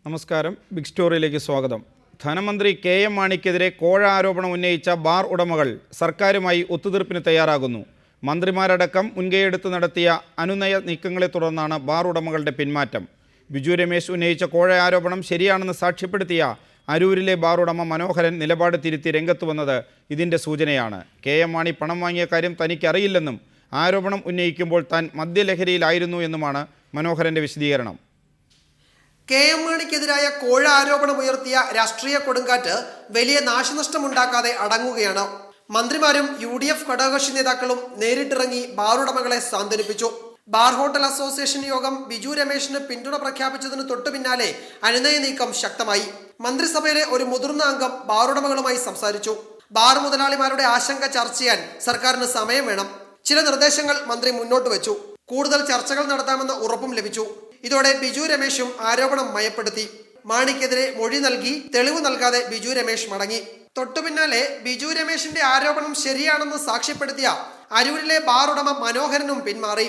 നമസ്കാരം. ബിഗ് സ്റ്റോറിയിലേക്ക് സ്വാഗതം. ധനമന്ത്രി കെ എം മാണിക്കെതിരെ കോഴ ആരോപണം ഉന്നയിച്ച ബാർ ഉടമകൾ സർക്കാരുമായി ഒത്തുതീർപ്പിന് തയ്യാറാകുന്നു. മന്ത്രിമാരടക്കം മുൻകൈയെടുത്ത് നടത്തിയ അനുനയ നീക്കങ്ങളെ തുടർന്നാണ് ബാർ ഉടമകളുടെ പിന്മാറ്റം. ബിജു രമേശ് ഉന്നയിച്ച കോഴ ആരോപണം ശരിയാണെന്ന് സാക്ഷ്യപ്പെടുത്തിയ അരൂരിലെ ബാർ ഉടമ മനോഹരൻ നിലപാട് തിരുത്തി രംഗത്ത് വന്നത് ഇതിൻ്റെ സൂചനയാണ്. കെ എം മാണി പണം വാങ്ങിയ കാര്യം തനിക്കറിയില്ലെന്നും ആരോപണം ഉന്നയിക്കുമ്പോൾ താൻ മദ്യലഹരിയിലായിരുന്നു എന്നുമാണ് മനോഹരൻ്റെ വിശദീകരണം. കെ എം മാണിക്കെതിരായ കോഴ ആരോപണം ഉയർത്തിയ രാഷ്ട്രീയ കൊടുങ്കാറ്റ് വലിയ നാശനഷ്ടമുണ്ടാക്കാതെ അടങ്ങുകയാണ്. മന്ത്രിമാരും UDF ഘടകകക്ഷി നേതാക്കളും നേരിട്ടിറങ്ങി ബാറുടമകളെ സാന്ത്വനിപ്പിച്ചു. ബാർ ഹോട്ടൽ അസോസിയേഷൻ യോഗം ബിജു രമേശിന് പിന്തുണ പ്രഖ്യാപിച്ചതിന് തൊട്ടു പിന്നാലെ അനുനയ നീക്കം ശക്തമായി. മന്ത്രിസഭയിലെ ഒരു മുതിർന്ന അംഗം ബാറുടമകളുമായി സംസാരിച്ചു. ബാർ മുതലാളിമാരുടെ ആശങ്ക ചർച്ച ചെയ്യാൻ സർക്കാരിന് സമയം വേണം. ചില നിർദ്ദേശങ്ങൾ മന്ത്രി മുന്നോട്ട് വെച്ചു. കൂടുതൽ ചർച്ചകൾ നടത്താമെന്ന ഉറപ്പും ലഭിച്ചു. ഇതോടെ ബിജു രമേശും ആരോപണം മയപ്പെടുത്തി. മാണിക്കെതിരെ മൊഴി നൽകി തെളിവ് നൽകാതെ ബിജു രമേശ് മടങ്ങി. തൊട്ടുപിന്നാലെ ബിജു രമേശിന്റെ ആരോപണം ശരിയാണെന്ന് സാക്ഷ്യപ്പെടുത്തിയ അരൂരിലെ ബാർ ഉടമ മനോഹരനും പിന്മാറി.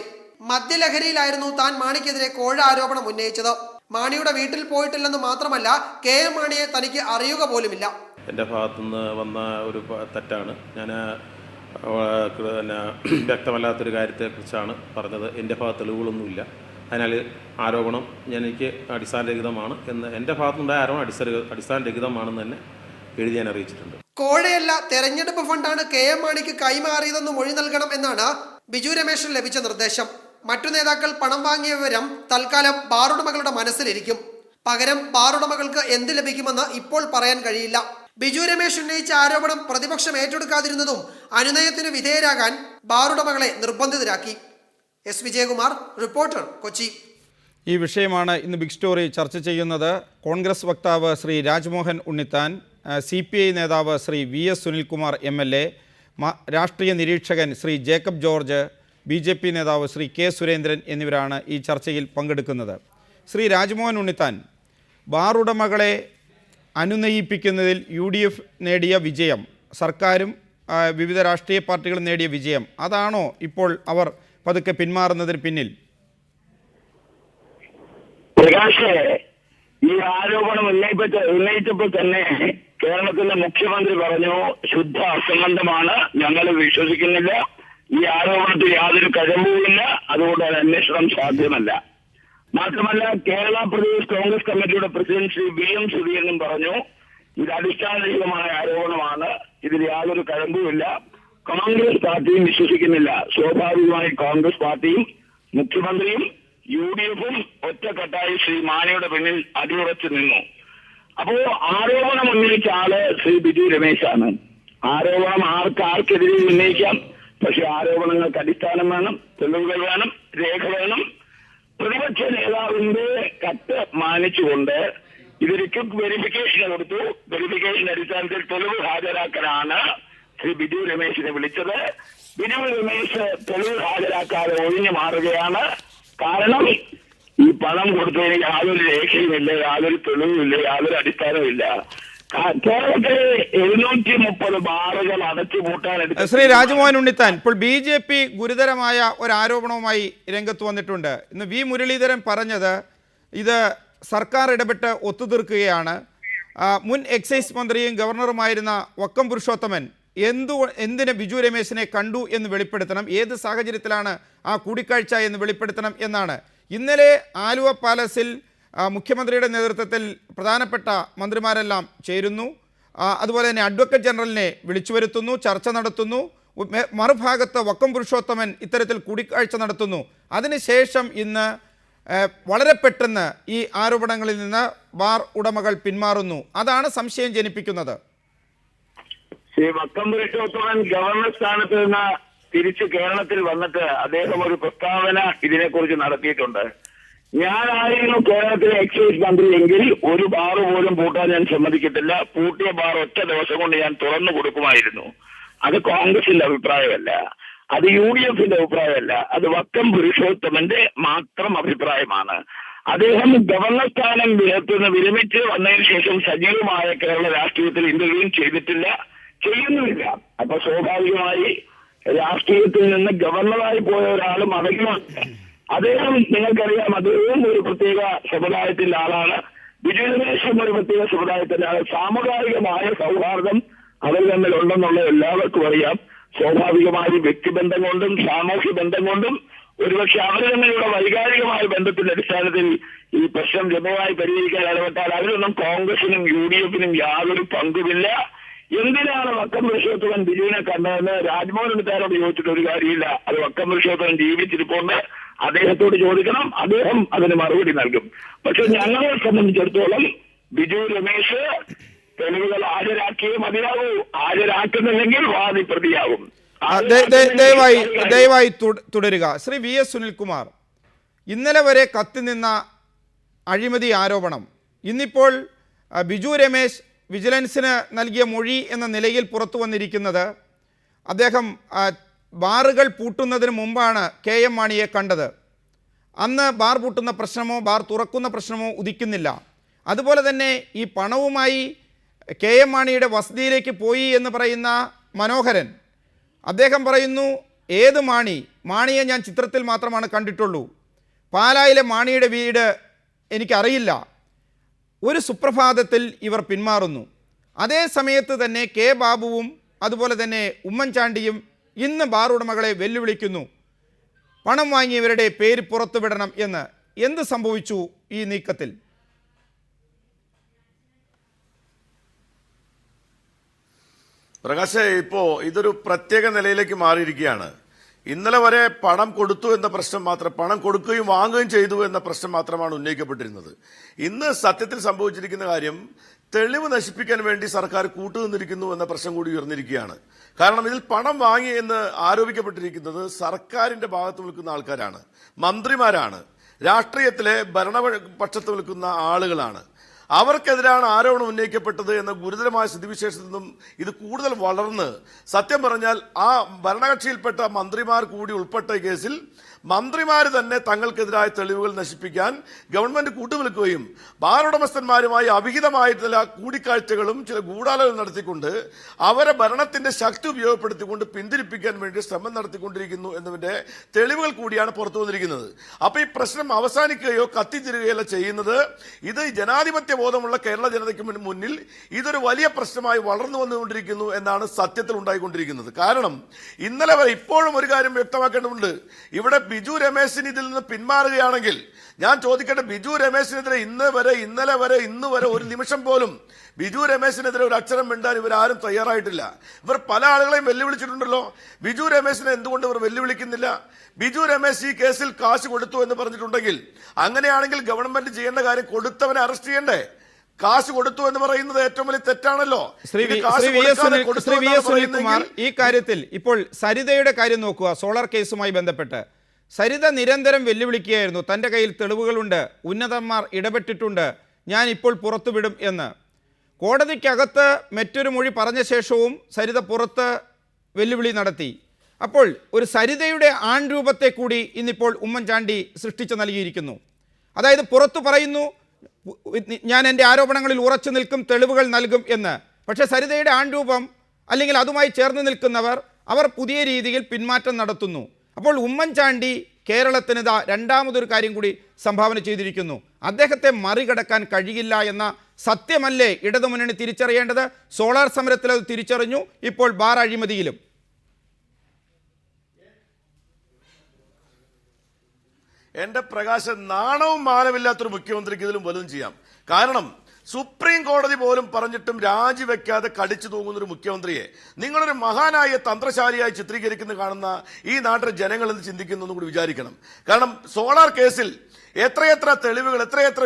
മദ്യലഹരിയിലായിരുന്നു താൻ മാണിക്കെതിരെ കോഴ ആരോപണം ഉന്നയിച്ചത്. മാണിയുടെ വീട്ടിൽ പോയിട്ടില്ലെന്ന് മാത്രമല്ല, കെ എം മാണിയെ തനിക്ക് അറിയുക പോലുമില്ല. എൻ്റെ ഭാഗത്തുനിന്ന് വന്ന ഒരു തെറ്റാണ്. ഞാൻ വ്യക്തമല്ലാത്തൊരു കാര്യത്തെക്കുറിച്ചാണ് പറഞ്ഞത്. എൻ്റെ ഭാഗത്ത് തെളിവുകളൊന്നുമില്ല. അതിനാൽ ആരോപണം എനിക്ക് അടിസ്ഥാനരഹിതമാണ് എന്ന് എൻ്റെ ഭാഗത്തുനിന്നുണ്ടായ ആരോപണം അടിസ്ഥാനരഹിതമാണെന്ന് തന്നെ എഴുതി ഞാൻ അറിയിച്ചിട്ടുണ്ട്. കോഴയല്ല, തെരഞ്ഞെടുപ്പ് ഫണ്ടാണ് കെ എം മാണിക്ക് കൈമാറിയതെന്ന് മൊഴി നൽകണം എന്നാണ് ബിജു രമേശിന് ലഭിച്ച നിർദ്ദേശം. മറ്റു നേതാക്കൾ പണം വാങ്ങിയ വിവരം തൽക്കാലം ബാറുടമകളുടെ മനസ്സിലിരിക്കും. പകരം ബാറുടമകൾക്ക് എന്ത് ലഭിക്കുമെന്ന് ഇപ്പോൾ പറയാൻ കഴിയില്ല. ബിജു രമേശ് ഉന്നയിച്ച ആരോപണം പ്രതിപക്ഷം ഏറ്റെടുക്കാതിരുന്നതും അനുനയത്തിന് വിധേയരാകാൻ ബാറുടമകളെ നിർബന്ധിതരാക്കി. S Vijayakumar, reporter, Kochi. ഈ വിഷയമാണ് ഇന്ന് ബിഗ് സ്റ്റോറി ചർച്ച ചെയ്യുന്നത്. കോൺഗ്രസ് വക്താവ് ശ്രീ രാജ്മോഹൻ ഉണ്ണിത്താൻ, CPI നേതാവ് ശ്രീ VS സുനിൽകുമാർ MLA, രാഷ്ട്രീയ നിരീക്ഷകൻ ശ്രീ ജേക്കബ് ജോർജ്, BJP നേതാവ് ശ്രീ K സുരേന്ദ്രൻ എന്നിവരാണ് ഈ ചർച്ചയിൽ പങ്കെടുക്കുന്നത്. ശ്രീ രാജ്മോഹൻ ഉണ്ണിത്താൻ, ബാറുടമകളെ അനുനയിപ്പിക്കുന്നതിൽ UDF നേടിയ വിജയം, സർക്കാരും വിവിധ രാഷ്ട്രീയ പാർട്ടികളും നേടിയ വിജയം, അതാണോ ഇപ്പോൾ അവർ പതുക്കെ പിന്മാറുന്നതിന് പിന്നിൽ? പ്രകാശ്, ഈ ആരോപണം ഉന്നയിച്ചപ്പോൾ തന്നെ കേരളത്തിലെ മുഖ്യമന്ത്രി പറഞ്ഞു, ശുദ്ധ അസംബന്ധമാണ്, ഞങ്ങൾ വിശ്വസിക്കുന്നില്ല, ഈ ആരോപണത്തിൽ യാതൊരു കഴിവുമില്ല, അതുകൊണ്ട് അത് അന്വേഷണം സാധ്യമല്ല. മാത്രമല്ല, കേരള പ്രദേശ് കോൺഗ്രസ് കമ്മിറ്റിയുടെ പ്രസിഡന്റ് ശ്രീ VM സുധീരനും പറഞ്ഞു, ഇത് അടിസ്ഥാനരഹിതമായ ആരോപണമാണ്, ഇതിൽ യാതൊരു കഴിവുമില്ല, കോൺഗ്രസ് പാർട്ടിയും വിശ്വസിക്കുന്നില്ല. സ്വാഭാവികമായി കോൺഗ്രസ് പാർട്ടിയും മുഖ്യമന്ത്രിയും UDFും ഒറ്റക്കെട്ടായി ശ്രീ മാണിയുടെ പിന്നിൽ അടിയുറച്ചു നിന്നു. അപ്പോ ആരോപണം ഉന്നയിച്ച ആള് ശ്രീ ബിജു രമേശാണ്. ആരോപണം ആർക്കെതിരെ ഉന്നയിക്കാം, പക്ഷെ ആരോപണങ്ങൾക്ക് അടിസ്ഥാനം വേണം, തെളിവുകൾ വേണം, രേഖ വേണം. പ്രതിപക്ഷ നേതാവിന്റെ കത്ത് മാനിച്ചുകൊണ്ട് ഇത് വെരിഫിക്കേഷൻ കൊടുത്തു. വെരിഫിക്കേഷൻ അടിസ്ഥാനത്തിൽ തെളിവ് ഹാജരാക്കാനാണ് ശ്രീ ബിജു രമേശിനെ വിളിച്ചത്. ബിജു രമേശ് തെളിവ് ഹാജരാക്കാതെ ഒഴിഞ്ഞു മാറുകയാണ്. കാരണം ഈ പണം കൊടുത്തതിന് യാതൊരു രേഖയുമില്ല, യാതൊരു തെളിവുമില്ല, യാതൊരു അടിസ്ഥാനമില്ല. കേരളത്തിലെ 730 ബാറുകൾ അടച്ചുപൂട്ടാൻ. ശ്രീ രാജ്മോഹൻ ഉണ്ണിത്താൻ, ഇപ്പോൾ BJP ഗുരുതരമായ ഒരു ആരോപണവുമായി രംഗത്ത് വന്നിട്ടുണ്ട്. ഇന്ന് V മുരളീധരൻ പറഞ്ഞത് ഇത് സർക്കാർ ഇടപെട്ട് ഒത്തുതീർക്കുകയാണ്. മുൻ എക്സൈസ് മന്ത്രിയും ഗവർണറുമായിരുന്ന വക്കം പുരുഷോത്തമൻ എന്തിന് ബിജു രമേശിനെ കണ്ടു എന്ന് വെളിപ്പെടുത്തണം, ഏത് സാഹചര്യത്തിലാണ് ആ കൂടിക്കാഴ്ച എന്ന് വെളിപ്പെടുത്തണം എന്നാണ്. ഇന്നലെ ആലുവ പാലസിൽ മുഖ്യമന്ത്രിയുടെ നേതൃത്വത്തിൽ പ്രധാനപ്പെട്ട മന്ത്രിമാരെല്ലാം ചേരുന്നു. അതുപോലെ തന്നെ അഡ്വക്കേറ്റ് ജനറലിനെ വിളിച്ചു വരുത്തുന്നു, ചർച്ച നടത്തുന്നു. മറുഭാഗത്ത് വക്കം പുരുഷോത്തമൻ ഇത്തരത്തിൽ കൂടിക്കാഴ്ച നടത്തുന്നു. അതിനുശേഷം ഇന്ന് വളരെ പെട്ടെന്ന് ഈ ആരോപണങ്ങളിൽ നിന്ന് ബാർ ഉടമകൾ പിന്മാറുന്നു. അതാണ് സംശയം ജനിപ്പിക്കുന്നത്. ശ്രീ വക്കം പുരുഷോത്തമൻ ഗവർണർ സ്ഥാനത്ത് നിന്ന് തിരിച്ച് കേരളത്തിൽ വന്നിട്ട് അദ്ദേഹം ഒരു പ്രസ്താവന ഇതിനെക്കുറിച്ച് നടത്തിയിട്ടുണ്ട്. ഞാനായിരുന്നു കേരളത്തിലെ എക്സൈസ് മന്ത്രി എങ്കിൽ ഒരു ബാറ് പോലും പൂട്ടാൻ ഞാൻ സമ്മതിക്കത്തില്ല, പൂട്ടിയ ബാർ ഒറ്റ ദിവസം കൊണ്ട് ഞാൻ തുറന്നു കൊടുക്കുമായിരുന്നു. അത് കോൺഗ്രസിന്റെ അഭിപ്രായമല്ല, അത് UDFന്റെ അഭിപ്രായമല്ല, അത് വക്കം പുരുഷോത്തമന്റെ മാത്രം അഭിപ്രായമാണ്. അദ്ദേഹം ഗവർണർ സ്ഥാനം വിരമിച്ച് വന്നതിന് ശേഷം സജീവമായ കേരള രാഷ്ട്രീയത്തിൽ ഇന്റർവ്യൂ ചെയ്തിട്ടില്ല, ചെയ്യുന്നുമില്ല. അപ്പൊ സ്വാഭാവികമായി രാഷ്ട്രീയത്തിൽ നിന്ന് ഗവർണറായി പോയ ഒരാൾ മടങ്ങുന്നുണ്ട്. അദ്ദേഹം നിങ്ങൾക്കറിയാം, അദ്ദേഹം ഒരു പ്രത്യേക സമുദായത്തിന്റെ ആളാണ്. ബിജു രമേശും ഒരു പ്രത്യേക സമുദായത്തിലാണ്. സാമുദായികമായ സൗഹാർദ്ദം അവർ തമ്മിൽ ഉണ്ടെന്നുള്ളത് എല്ലാവർക്കും അറിയാം. സ്വാഭാവികമായി വ്യക്തിബന്ധം കൊണ്ടും സാമൂഹ്യ ബന്ധം കൊണ്ടും ഒരുപക്ഷെ അവർ തമ്മിലുള്ള വൈകാരികമായ ബന്ധത്തിന്റെ അടിസ്ഥാനത്തിൽ ഈ പ്രശ്നം രമ്യമായി പരിഹരിക്കാൻ ഇടപെട്ടാൽ അതിലൊന്നും കോൺഗ്രസിനും UDF-നും യാതൊരു പങ്കുമില്ല. എന്തിനാണ് വക്കം പുരുഷോത്തമൻ ബിജുവിനെ കണ്ടതെന്ന് രാജ്മോഹൻ ഉണ്ണിത്താനോട് ചോദിച്ചിട്ട് ഒരു കാര്യമില്ല. അത് വക്കം പുരുഷോത്തമൻ ജീവിച്ചിരിപ്പുണ്ട്, അദ്ദേഹത്തോട് ചോദിക്കണം, അദ്ദേഹം അതിന് മറുപടി നൽകും. പക്ഷെ ഞങ്ങളെ സംബന്ധിച്ചിടത്തോളം ബിജു രമേശ് തെളിവുകൾ ഹാജരാക്കിയേ മതിയാകൂ. ഹാജരാക്കുന്നില്ലെങ്കിൽ വാദി പ്രതിയാകും. ദയവായി തുടരുക. ശ്രീ VS സുനിൽകുമാർ, ഇന്നലെ വരെ കത്തിനിന്ന അഴിമതി ആരോപണം ഇന്നിപ്പോൾ ബിജു രമേശ് വിജിലൻസിന് നൽകിയ മൊഴി എന്ന നിലയിൽ പുറത്തു വന്നിരിക്കുന്നത് അദ്ദേഹം ബാറുകൾ പൂട്ടുന്നതിന് മുമ്പാണ് KM മാണിയെ കണ്ടത്. അന്ന് ബാർ പൂട്ടുന്ന പ്രശ്നമോ ബാർ തുറക്കുന്ന പ്രശ്നമോ ഉദിക്കുന്നില്ല. അതുപോലെ തന്നെ ഈ പണവുമായി KM മാണിയുടെ വസതിയിലേക്ക് പോയി എന്ന് പറയുന്ന മനോഹരൻ, അദ്ദേഹം പറയുന്നു ഏത് മാണിയെ ഞാൻ ചിത്രത്തിൽ മാത്രമാണ് കണ്ടിട്ടുള്ളൂ, പാലായിലെ മാണിയുടെ വീട് എനിക്കറിയില്ല. ഒരു സുപ്രഭാതത്തിൽ ഇവർ പിന്മാറുന്നു. അതേ സമയത്ത് തന്നെ K ബാബുവും അതുപോലെ തന്നെ ഉമ്മൻചാണ്ടിയും ഇന്ന് ബാർ ഉടമകളെ വെല്ലുവിളിക്കുന്നു, പണം വാങ്ങിയവരുടെ പേര് പുറത്തുവിടണം എന്ന്. എന്ത് സംഭവിച്ചു ഈ നീക്കത്തിൽ? പ്രകാശ്, ഇപ്പോൾ ഇതൊരു പ്രത്യേക നിലയിലേക്ക് മാറിയിരിക്കുകയാണ്. ഇന്നലെ വരെ പണം കൊടുത്തു എന്ന പ്രശ്നം മാത്രം, പണം കൊടുക്കുകയും വാങ്ങുകയും ചെയ്തു എന്ന പ്രശ്നം മാത്രമാണ് ഉന്നയിക്കപ്പെട്ടിരുന്നത്. ഇന്ന് സത്യത്തിൽ സംഭവിച്ചിരിക്കുന്ന കാര്യം തെളിവ് നശിപ്പിക്കാൻ വേണ്ടി സർക്കാർ കൂട്ടുനിന്നിരിക്കുന്നു എന്ന പ്രശ്നം കൂടി ഉയർന്നിരിക്കുകയാണ്. കാരണം ഇതിൽ പണം വാങ്ങി എന്ന് ആരോപിക്കപ്പെട്ടിരിക്കുന്നത് സർക്കാരിന്റെ ഭാഗത്ത് നിൽക്കുന്ന ആൾക്കാരാണ്, മന്ത്രിമാരാണ്, രാഷ്ട്രീയത്തിലെ ഭരണപക്ഷത്ത് നിൽക്കുന്ന ആളുകളാണ്. അവർക്കെതിരാണ് ആരോപണം ഉന്നയിക്കപ്പെട്ടത് എന്ന ഗുരുതരമായ സ്ഥിതിവിശേഷത്തിൽ നിന്നും ഇത് കൂടുതൽ വളർന്ന് സത്യം പറഞ്ഞാൽ ആ ഭരണകക്ഷിയിൽപ്പെട്ട മന്ത്രിമാർ കൂടി ഉൾപ്പെട്ട കേസിൽ മന്ത്രിമാർ തന്നെ തങ്ങൾക്കെതിരായ തെളിവുകൾ നശിപ്പിക്കാൻ ഗവൺമെന്റ് കൂട്ടുനിൽക്കുകയും ബാർ ഉടമസ്ഥന്മാരുമായി അവിഹിതമായ ചില കൂടിക്കാഴ്ചകളും ചില ഗൂഢാലോചന നടത്തിക്കൊണ്ട് അവരെ ഭരണത്തിന്റെ ശക്തി ഉപയോഗപ്പെടുത്തിക്കൊണ്ട് പിന്തിരിപ്പിക്കാൻ വേണ്ടി ശ്രമം നടത്തിക്കൊണ്ടിരിക്കുന്നു എന്നതിന്റെ തെളിവുകൾ കൂടിയാണ് പുറത്തു വന്നിരിക്കുന്നത്. അപ്പൊ ഈ പ്രശ്നം അവസാനിക്കുകയോ കത്തിത്തിരുകയല്ല ചെയ്യുന്നത്. ഇത് ജനാധിപത്യ ബോധമുള്ള കേരള ജനതയ്ക്ക് മുന്നിൽ ഇതൊരു വലിയ പ്രശ്നമായി വളർന്നു വന്നുകൊണ്ടിരിക്കുന്നു എന്നാണ് സത്യത്തിൽ ഉണ്ടായിക്കൊണ്ടിരിക്കുന്നത്. കാരണം ഇന്നലെ വരെ ഇപ്പോഴും ഒരു കാര്യം വ്യക്തമാക്കേണ്ടതുണ്ട്. ഇവിടെ ബിജു രമേശിന് ഇതിൽ നിന്ന് പിന്മാറുകയാണെങ്കിൽ ഞാൻ ചോദിക്കട്ടെ, ബിജു രമേശിനെതിരെ ഇന്നലെ വരെ ഇന്ന് വരെ ഒരു നിമിഷം പോലും ബിജു രമേശിനെതിരെ ഒരു അക്ഷരം മിണ്ടാൻ ഇവരാരും തയ്യാറായിട്ടില്ല. ഇവർ പല ആളുകളെയും വെല്ലുവിളിച്ചിട്ടുണ്ടല്ലോ. ബിജു രമേശിനെ എന്തുകൊണ്ട് ഇവർ വെല്ലുവിളിക്കുന്നില്ല? ബിജു രമേശ് ഈ കേസിൽ കാശ് കൊടുത്തു എന്ന് പറഞ്ഞിട്ടുണ്ടെങ്കിൽ അങ്ങനെയാണെങ്കിൽ ഗവൺമെന്റ് ചെയ്യേണ്ട കാര്യം കൊടുത്തവനെ അറസ്റ്റ് ചെയ്യണ്ടേ? കാശ് കൊടുത്തു എന്ന് പറയുന്നത് ഏറ്റവും വലിയ തെറ്റാണല്ലോ. ശ്രീ VS സുനിൽകുമാർ, ഈ കാര്യത്തിൽ ഇപ്പോൾ സരിതയുടെ കാര്യം നോക്കുക. സോളാർ കേസുമായി ബന്ധപ്പെട്ട് സരിത നിരന്തരം വെല്ലുവിളിക്കുകയായിരുന്നു, തൻ്റെ കയ്യിൽ തെളിവുകളുണ്ട്, ഉന്നതന്മാർ ഇടപെട്ടിട്ടുണ്ട്, ഞാൻ ഇപ്പോൾ പുറത്തുവിടും എന്ന്. കോടതിക്കകത്ത് മറ്റൊരു മൊഴി പറഞ്ഞ ശേഷവും സരിത പുറത്ത് വെല്ലുവിളി നടത്തി. അപ്പോൾ ഒരു സരിതയുടെ ആൺരൂപത്തെ കൂടി ഇന്നിപ്പോൾ ഉമ്മൻചാണ്ടി സൃഷ്ടിച്ചു നൽകിയിരിക്കുന്നു. അതായത് പുറത്തു പറയുന്നു ഞാൻ എൻ്റെ ആരോപണങ്ങളിൽ ഉറച്ചു നിൽക്കും, തെളിവുകൾ നൽകും എന്ന്. പക്ഷേ സരിതയുടെ ആൺരൂപം അല്ലെങ്കിൽ അതുമായി ചേർന്ന് നിൽക്കുന്നവർ അവർ പുതിയ രീതിയിൽ പിന്മാറ്റം നടത്തുന്നു. അപ്പോൾ ഉമ്മൻചാണ്ടി കേരളത്തിന് രണ്ടാമതൊരു കാര്യം കൂടി സംഭാവന ചെയ്തിരിക്കുന്നു. അദ്ദേഹത്തെ മറികടക്കാൻ കഴിയില്ല എന്ന സത്യമല്ലേ ഇടതുമുന്നണി തിരിച്ചറിയേണ്ടത്? സോളാർ സമരത്തിൽ അത് തിരിച്ചറിഞ്ഞു, ഇപ്പോൾ ബാർ അഴിമതിയിലും. എന്റെ പ്രകാശം, നാണവും മാനമില്ലാത്തൊരു മുഖ്യമന്ത്രിക്ക് ഇതിലും വലുതും ചെയ്യാം. കാരണം സുപ്രീം കോടതി പോലും പറഞ്ഞിട്ടും രാജിവെക്കാതെ കടിച്ചു തൂങ്ങുന്നൊരു മുഖ്യമന്ത്രിയെ നിങ്ങളൊരു മഹാനായ തന്ത്രശാലിയായി ചിത്രീകരിക്കുന്ന കാണുന്ന ഈ നാട്ടിലെ ജനങ്ങൾ എന്ന് ചിന്തിക്കുന്നു എന്ന് കൂടി വിചാരിക്കണം. കാരണം സോളാർ കേസിൽ എത്രയെത്ര തെളിവുകൾ, എത്രയെത്ര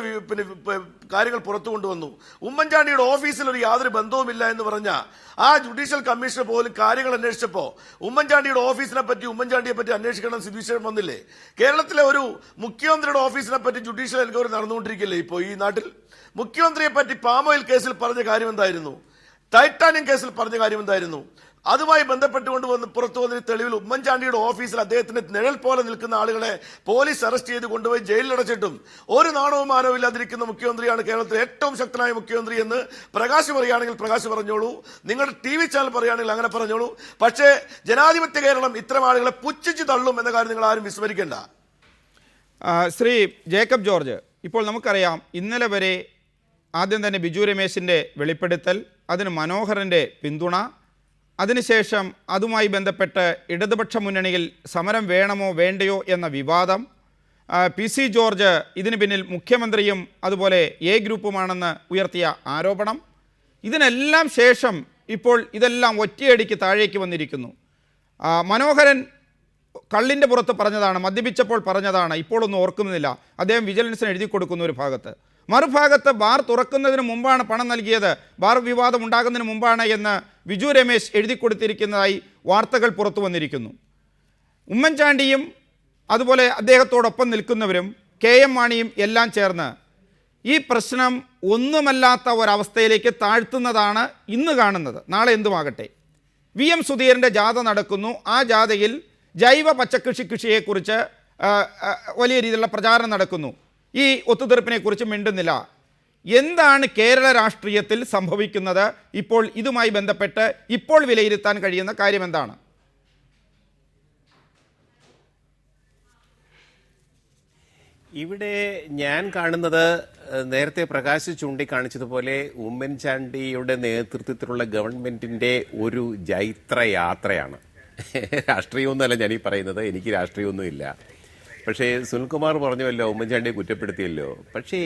കാര്യങ്ങൾ പുറത്തു കൊണ്ടുവന്നു. ഉമ്മൻചാണ്ടിയുടെ ഓഫീസിൽ ഒരു യാതൊരു ബന്ധവുമില്ല എന്ന് പറഞ്ഞ ആ ജുഡീഷ്യൽ കമ്മീഷണർ പോലും കാര്യങ്ങൾ അന്വേഷിച്ചപ്പോൾ ഉമ്മൻചാണ്ടിയുടെ ഓഫീസിനെ പറ്റി, ഉമ്മൻചാണ്ടിയെ പറ്റി അന്വേഷിക്കണം സ്ഥിതിവിശേഷം വന്നില്ലേ? കേരളത്തിലെ ഒരു മുഖ്യമന്ത്രിയുടെ ഓഫീസിനെ പറ്റി ജുഡീഷ്യൽ എൻക്വയറി നടന്നുകൊണ്ടിരിക്കില്ലേ ഇപ്പോൾ ഈ നാട്ടിൽ? മുഖ്യമന്ത്രിയെ പറ്റി പാമോയിൽ കേസിൽ പറഞ്ഞ കാര്യം എന്തായിരുന്നു? ടൈറ്റാനിയം കേസിൽ പറഞ്ഞ കാര്യം എന്തായിരുന്നു? അതുമായി ബന്ധപ്പെട്ടുകൊണ്ട് പുറത്തു വന്ന തെളിവിൽ ഉമ്മൻചാണ്ടിയുടെ ഓഫീസിൽ അദ്ദേഹത്തിന്റെ നിഴൽ പോലെ നിൽക്കുന്ന ആളുകളെ പോലീസ് അറസ്റ്റ് ചെയ്ത് കൊണ്ടുപോയി ജയിലിലടച്ചിട്ടും ഒരു നാണവും മാനവും ഇല്ലാതിരിക്കുന്ന മുഖ്യമന്ത്രിയാണ് കേരളത്തിലെ ഏറ്റവും ശക്തനായ മുഖ്യമന്ത്രി എന്ന് പ്രകാശ് പറയുകയാണെങ്കിൽ പ്രകാശ് പറഞ്ഞോളൂ, നിങ്ങളുടെ TV ചാനൽ പറയുകയാണെങ്കിൽ അങ്ങനെ പറഞ്ഞോളൂ. പക്ഷേ ജനാധിപത്യ കേരളം ഇത്തരം ആളുകളെ പുച്ഛിച്ച് തള്ളും എന്ന കാര്യം നിങ്ങൾ ആരും വിസ്മരിക്കേണ്ട. ശ്രീ ജേക്കബ് ജോർജ്, ഇപ്പോൾ നമുക്കറിയാം ഇന്നലെ വരെ ആദ്യം തന്നെ ബിജു രമേശിൻ്റെ വെളിപ്പെടുത്തൽ, അതിന് മനോഹരൻ്റെ പിന്തുണ, അതിനുശേഷം അതുമായി ബന്ധപ്പെട്ട് ഇടതുപക്ഷ മുന്നണിയിൽ സമരം വേണമോ വേണ്ടയോ എന്ന വിവാദം, PC ജോർജ് ഇതിന് പിന്നിൽ മുഖ്യമന്ത്രിയും അതുപോലെ എ ഗ്രൂപ്പുമാണെന്ന് ഉയർത്തിയ ആരോപണം, ഇതിനെല്ലാം ശേഷം ഇപ്പോൾ ഇതെല്ലാം ഒറ്റയടിക്ക് താഴേക്ക് വന്നിരിക്കുന്നു. മനോഹരൻ കള്ളിൻ്റെ പുറത്ത് പറഞ്ഞതാണ്, മദ്യപിച്ചപ്പോൾ പറഞ്ഞതാണ്, ഇപ്പോഴൊന്നും ഓർക്കുന്നില്ല. അദ്ദേഹം വിജിലൻസിന് എഴുതി കൊടുക്കുന്ന ഒരു ഭാഗത്ത്, മറുഭാഗത്ത് ബാർ തുറക്കുന്നതിന് മുമ്പാണ് പണം നൽകിയത്, ബാർ വിവാദം ഉണ്ടാകുന്നതിന് മുമ്പാണ് എന്ന് ബിജു രമേശ് എഴുതി കൊടുത്തിരിക്കുന്നതായി വാർത്തകൾ പുറത്തു വന്നിരിക്കുന്നു. ഉമ്മൻചാണ്ടിയും അതുപോലെ അദ്ദേഹത്തോടൊപ്പം നിൽക്കുന്നവരും KM മാണിയും എല്ലാം ചേർന്ന് ഈ പ്രശ്നം ഒന്നുമല്ലാത്ത ഒരവസ്ഥയിലേക്ക് താഴ്ത്തുന്നതാണ് ഇന്ന് കാണുന്നത്. നാളെ എന്തുമാകട്ടെ, VM സുധീരൻ്റെ ജാഥ നടക്കുന്നു. ആ ജാഥയിൽ ജൈവ കൃഷിയെക്കുറിച്ച് വലിയ രീതിയിലുള്ള പ്രചാരണം നടക്കുന്നു. ഈ ഒത്തുതീർപ്പിനെക്കുറിച്ച് മിണ്ടുന്നില്ല. എന്താണ് കേരള രാഷ്ട്രീയത്തിൽ സംഭവിക്കുന്നത്? ഇപ്പോൾ ഇതുമായി ബന്ധപ്പെട്ട് ഇപ്പോൾ വിലയിരുത്താൻ കഴിയുന്ന കാര്യം എന്താണ്? ഇവിടെ ഞാൻ കാണുന്നത് നേരത്തെ പ്രകാശ് ചൂണ്ടിക്കാണിച്ചതുപോലെ ഉമ്മൻചാണ്ടിയുടെ നേതൃത്വത്തിലുള്ള ഗവൺമെന്റിന്റെ ഒരു ജൈത്രയാത്രയാണ്. രാഷ്ട്രീയമൊന്നുമല്ല ഞാനീ പറയുന്നത്, എനിക്ക് രാഷ്ട്രീയമൊന്നുമില്ല. പക്ഷേ സുനിൽകുമാർ പറഞ്ഞുവല്ലോ, ഉമ്മൻചാണ്ടിയെ കുറ്റപ്പെടുത്തിയല്ലോ. പക്ഷേ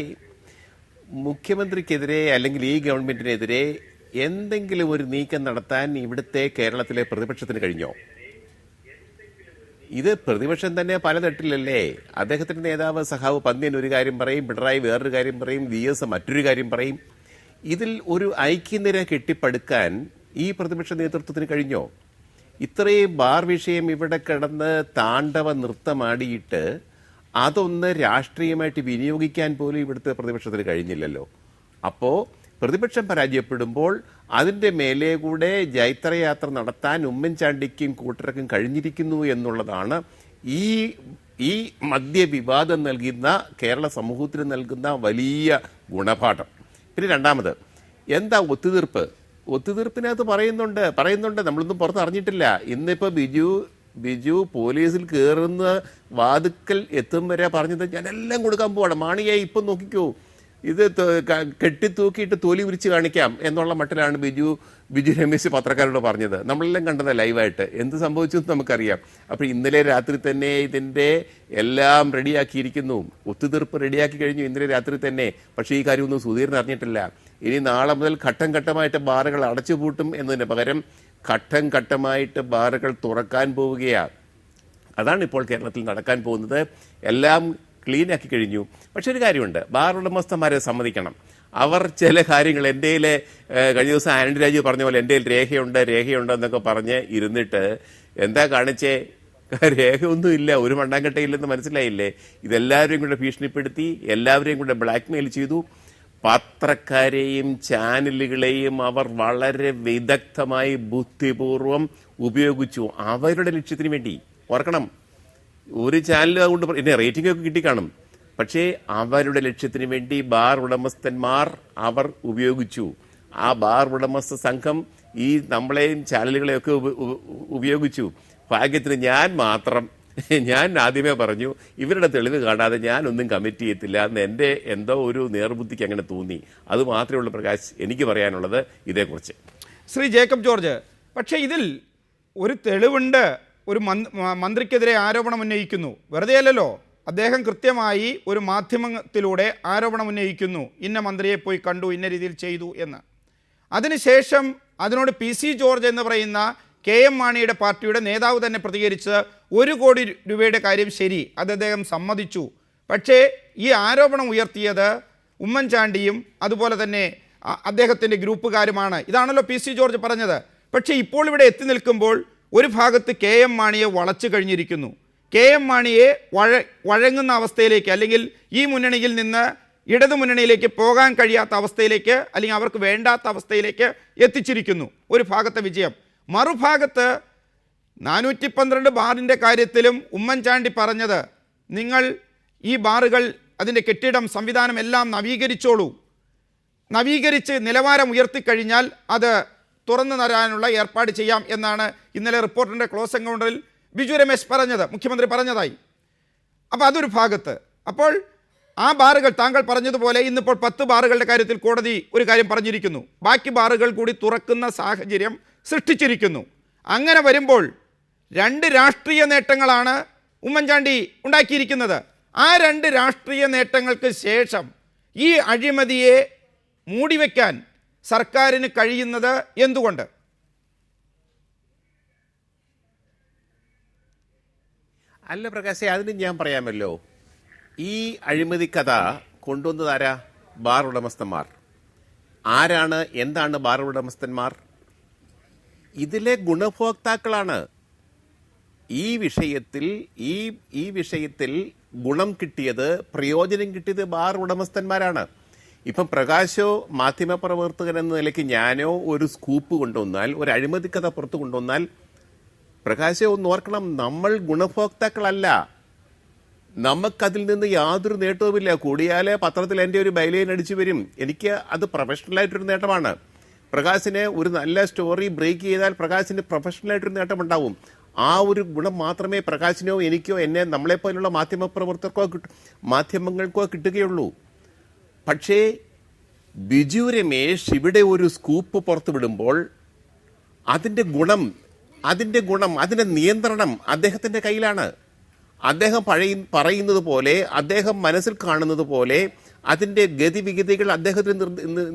മുഖ്യമന്ത്രിക്കെതിരെ അല്ലെങ്കിൽ ഈ ഗവൺമെന്റിനെതിരെ എന്തെങ്കിലും ഒരു നീക്കം നടത്താൻ ഇവിടുത്തെ കേരളത്തിലെ പ്രതിപക്ഷത്തിന് കഴിഞ്ഞോ? ഇത് പ്രതിപക്ഷം തന്നെ പലതട്ടിലല്ലേ. അദ്ദേഹത്തിന്റെ നേതാവ് സഖാവ് പന്ന്യൻ ഒരു കാര്യം പറയും, പിണറായി വേറൊരു കാര്യം പറയും, VS മറ്റൊരു കാര്യം പറയും. ഇതിൽ ഒരു ഐക്യനിര കെട്ടിപ്പടുക്കാൻ ഈ പ്രതിപക്ഷ നേതൃത്വത്തിന് കഴിഞ്ഞോ? ഇത്രയും ബാർ വിഷയം ഇവിടെ കിടന്ന് താണ്ഡവ നൃത്തമാടിയിട്ട് അതൊന്ന് രാഷ്ട്രീയമായിട്ട് വിനിയോഗിക്കാൻ പോലും ഇവിടുത്തെ പ്രതിപക്ഷത്തിന് കഴിഞ്ഞില്ലല്ലോ. അപ്പോൾ പ്രതിപക്ഷം പരാജയപ്പെടുമ്പോൾ അതിൻ്റെ മേലെ കൂടെ ജൈത്രയാത്ര നടത്താൻ ഉമ്മൻചാണ്ടിക്കും കൂട്ടർക്കും കഴിഞ്ഞിരിക്കുന്നു എന്നുള്ളതാണ് ഈ മദ്യവിവാദം നൽകുന്ന കേരള സമൂഹത്തിന് നൽകുന്ന വലിയ ഗുണപാഠം. പിന്നെ രണ്ടാമത്, എന്താ ഒത്തുതീർപ്പിനകത്ത് പറയുന്നുണ്ട് നമ്മളൊന്നും പുറത്ത് അറിഞ്ഞിട്ടില്ല. ഇന്നിപ്പോൾ ബിജു പോലീസിൽ കയറുന്ന വാതുക്കൽ എത്തും വരെ പറഞ്ഞത് ഞാനെല്ലാം കൊടുക്കാൻ പോവാണ്, മാണിയെ ഇപ്പം നോക്കിക്കോ, ഇത് കെട്ടിത്തൂക്കിയിട്ട് തൊലി ഉരിച്ച് കാണിക്കാം എന്നുള്ള മട്ടിലാണ് ബിജു രമേശ് പത്രക്കാരോട് പറഞ്ഞത്. നമ്മളെല്ലാം കണ്ടത് ലൈവായിട്ട്. എന്ത് സംഭവിച്ചു എന്ന് നമുക്കറിയാം. അപ്പോൾ ഇന്നലെ രാത്രി തന്നെ ഇതിൻ്റെ എല്ലാം റെഡിയാക്കിയിരിക്കുന്നു, ഒത്തുതീർപ്പ് റെഡിയാക്കി കഴിഞ്ഞു ഇന്നലെ രാത്രി തന്നെ. പക്ഷേ ഈ കാര്യമൊന്നും സുധീരൻ അറിഞ്ഞിട്ടില്ല. ഇനി നാളെ മുതൽ ഘട്ടം ഘട്ടമായിട്ട് ബാറുകൾ അടച്ചുപൂട്ടും എന്നതിന് പകരം ഘട്ടം ഘട്ടമായിട്ട് ബാറുകൾ തുറക്കാൻ പോവുകയാണ്. അതാണ് ഇപ്പോൾ കേരളത്തിൽ നടക്കാൻ പോകുന്നത്. എല്ലാം ക്ലീനാക്കി കഴിഞ്ഞു. പക്ഷെ ഒരു കാര്യമുണ്ട്, ബാർ ഉടമസ്ഥന്മാരെ സമ്മതിക്കണം. അവർ ചില കാര്യങ്ങൾ എൻ്റെ കഴിഞ്ഞ ദിവസം ആനന്ദ് രാജു പറഞ്ഞ പോലെ എൻ്റെ രേഖയുണ്ട് എന്നൊക്കെ പറഞ്ഞ് ഇരുന്നിട്ട് എന്താ കാണിച്ചേ? രേഖയൊന്നുമില്ല, ഒരു മണ്ണാങ്കട്ടയില്ലെന്ന് മനസ്സിലായില്ലേ? ഇതെല്ലാവരെയും കൂടെ ഭീഷണിപ്പെടുത്തി, എല്ലാവരെയും കൂടെ ബ്ലാക്ക്മെയിൽ ചെയ്തു. പത്രക്കാരെയും ചാനലുകളെയും അവർ വളരെ വിദഗ്ധമായി ബുദ്ധിപൂർവം ഉപയോഗിച്ചു അവരുടെ ലക്ഷ്യത്തിന് വേണ്ടി. ഓർക്കണം, ഒരു ചാനൽ അതുകൊണ്ട് പിന്നെ റേറ്റിംഗ് ഒക്കെ കിട്ടിക്കാണും, പക്ഷേ അവരുടെ ലക്ഷ്യത്തിന് വേണ്ടി ബാർ ഉടമസ്ഥന്മാർ അവർ ഉപയോഗിച്ചു. ആ ബാർ ഉടമസ്ഥ സംഘം ഈ നമ്മളെയും ചാനലുകളെയൊക്കെ ഉപയോഗിച്ചു. ഭാഗ്യത്തിന് ഞാൻ ആദ്യമേ പറഞ്ഞു ഇവരുടെ തെളിവ് കാണാതെ ഞാനൊന്നും കമ്മിറ്റ് ചെയ്യത്തില്ല എന്ന് എൻ്റെ എന്തോ ഒരു നേർബുദ്ധിക്ക് അങ്ങനെ തോന്നി. അത് മാത്രമേ ഉള്ളൂ പ്രകാശ് എനിക്ക് പറയാനുള്ളത് ഇതേക്കുറിച്ച്. ശ്രീ ജേക്കബ് ജോർജ്, പക്ഷേ ഇതിൽ ഒരു തെളിവുണ്ട്. ഒരു മന്ത്രിക്കെതിരെ ആരോപണം ഉന്നയിക്കുന്നു, വെറുതെ അല്ലല്ലോ. അദ്ദേഹം കൃത്യമായി ഒരു മാധ്യമത്തിലൂടെ ആരോപണം ഉന്നയിക്കുന്നു, ഇന്ന മന്ത്രിയെ പോയി കണ്ടു, ഇന്ന രീതിയിൽ ചെയ്തു എന്ന്. അതിനുശേഷം അതിനോട് PC ജോർജ് എന്ന് പറയുന്ന KM മാണിയുടെ പാർട്ടിയുടെ നേതാവ് തന്നെ പ്രതികരിച്ച് 1 കോടി രൂപയുടെ കാര്യം ശരി, അത് അദ്ദേഹം സമ്മതിച്ചു. പക്ഷേ ഈ ആരോപണം ഉയർത്തിയത് ഉമ്മൻചാണ്ടിയും അതുപോലെ തന്നെ അദ്ദേഹത്തിൻ്റെ ഗ്രൂപ്പുകാരുമാണ്. ഇതാണല്ലോ PC ജോർജ് പറഞ്ഞത്. പക്ഷേ ഇപ്പോൾ ഇവിടെ എത്തി നിൽക്കുമ്പോൾ ഒരു ഭാഗത്ത് KM മാണിയെ വളച്ചു കഴിഞ്ഞിരിക്കുന്നു. KM മാണിയെ വഴങ്ങുന്ന അവസ്ഥയിലേക്ക്, അല്ലെങ്കിൽ ഈ മുന്നണിയിൽ നിന്ന് ഇടതു മുന്നണിയിലേക്ക് പോകാൻ കഴിയാത്ത അവസ്ഥയിലേക്ക്, അല്ലെങ്കിൽ അവർക്ക് വേണ്ടാത്ത അവസ്ഥയിലേക്ക് എത്തിച്ചിരിക്കുന്നു. ഒരു ഭാഗത്തെ വിജയം. മറുഭാഗത്ത് 412 ബാറിൻ്റെ കാര്യത്തിലും ഉമ്മൻചാണ്ടി പറഞ്ഞത് നിങ്ങൾ ഈ ബാറുകൾ, അതിൻ്റെ കെട്ടിടം, സംവിധാനം എല്ലാം നവീകരിച്ചോളൂ, നവീകരിച്ച് നിലവാരം ഉയർത്തിക്കഴിഞ്ഞാൽ അത് തുറന്നു തരാനുള്ള ഏർപ്പാട് ചെയ്യാം എന്നാണ് ഇന്നലെ റിപ്പോർട്ടറിൻ്റെ ക്ലോസ് എൻകൗണ്ടറിൽ ബിജു രമേശ് പറഞ്ഞത്, മുഖ്യമന്ത്രി പറഞ്ഞതായി. അപ്പോൾ അതൊരു ഭാഗത്ത്. അപ്പോൾ ആ ബാറുകൾ താങ്കൾ പറഞ്ഞതുപോലെ ഇന്നിപ്പോൾ 10 ബാറുകളുടെ കാര്യത്തിൽ കോടതി ഒരു കാര്യം പറഞ്ഞിരിക്കുന്നു. ബാക്കി ബാറുകൾ കൂടി തുറക്കുന്ന സാഹചര്യം സൃഷ്ടിച്ചിരിക്കുന്നു. അങ്ങനെ വരുമ്പോൾ 2 രാഷ്ട്രീയ നേട്ടങ്ങളാണ് ഉമ്മൻചാണ്ടി ഉണ്ടാക്കിയിരിക്കുന്നത്. ആ 2 രാഷ്ട്രീയ നേട്ടങ്ങൾക്ക് ശേഷം ഈ അഴിമതിയെ മൂടിവെക്കാൻ സർക്കാരിന് കഴിയുന്നത് എന്തുകൊണ്ട്? അല്ല പ്രകാശേ, അതിന് ഞാൻ പറയാമല്ലോ. ഈ അഴിമതി കഥ കൊണ്ടുവന്നതാരാ? ബാർ ഉടമസ്ഥന്മാർ. ആരാണ്, എന്താണ് ബാർ ഉടമസ്ഥന്മാർ? ഇതിലെ ഗുണഭോക്താക്കളാണ്. ഈ വിഷയത്തിൽ ഗുണം കിട്ടിയത്, പ്രയോജനം കിട്ടിയത് ബാർ ഉടമസ്ഥന്മാരാണ്. ഇപ്പം പ്രകാശോ മാധ്യമപ്രവർത്തകൻ എന്ന നിലയ്ക്ക് ഞാനോ ഒരു സ്കൂപ്പ് കൊണ്ടുവന്നാൽ, ഒരു അഴിമതി കഥ പുറത്തു കൊണ്ടുവന്നാൽ, പ്രകാശെ ഒന്ന് ഓർക്കണം, നമ്മൾ ഗുണഭോക്താക്കളല്ല. നമുക്കതിൽ നിന്ന് യാതൊരു നേട്ടവുമില്ല. കൂടിയാല് പത്രത്തിൽ എൻ്റെ ഒരു ബൈലൈൻ അടിച്ചു വരും. എനിക്ക് അത് പ്രൊഫഷണലായിട്ടൊരു നേട്ടമാണ്. പ്രകാശിന് ഒരു നല്ല സ്റ്റോറി ബ്രേക്ക് ചെയ്താൽ പ്രകാശിന് പ്രൊഫഷണലായിട്ടൊരു നേട്ടമുണ്ടാവും. ആ ഒരു ഗുണം മാത്രമേ പ്രകാശിനോ എനിക്കോ നമ്മളെപ്പോലുള്ള മാധ്യമങ്ങൾക്കോ കിട്ടുകയുള്ളൂ. പക്ഷേ ബിജു രമേശ് ഇവിടെ ഒരു സ്കൂപ്പ് പുറത്തുവിടുമ്പോൾ അതിൻ്റെ ഗുണം, അതിൻ്റെ നിയന്ത്രണം അദ്ദേഹത്തിൻ്റെ കയ്യിലാണ്. അദ്ദേഹം പറയുന്നത് പോലെ, അദ്ദേഹം മനസ്സിൽ കാണുന്നത് പോലെ അതിൻ്റെ ഗതിവിഗതികൾ അദ്ദേഹത്തിന്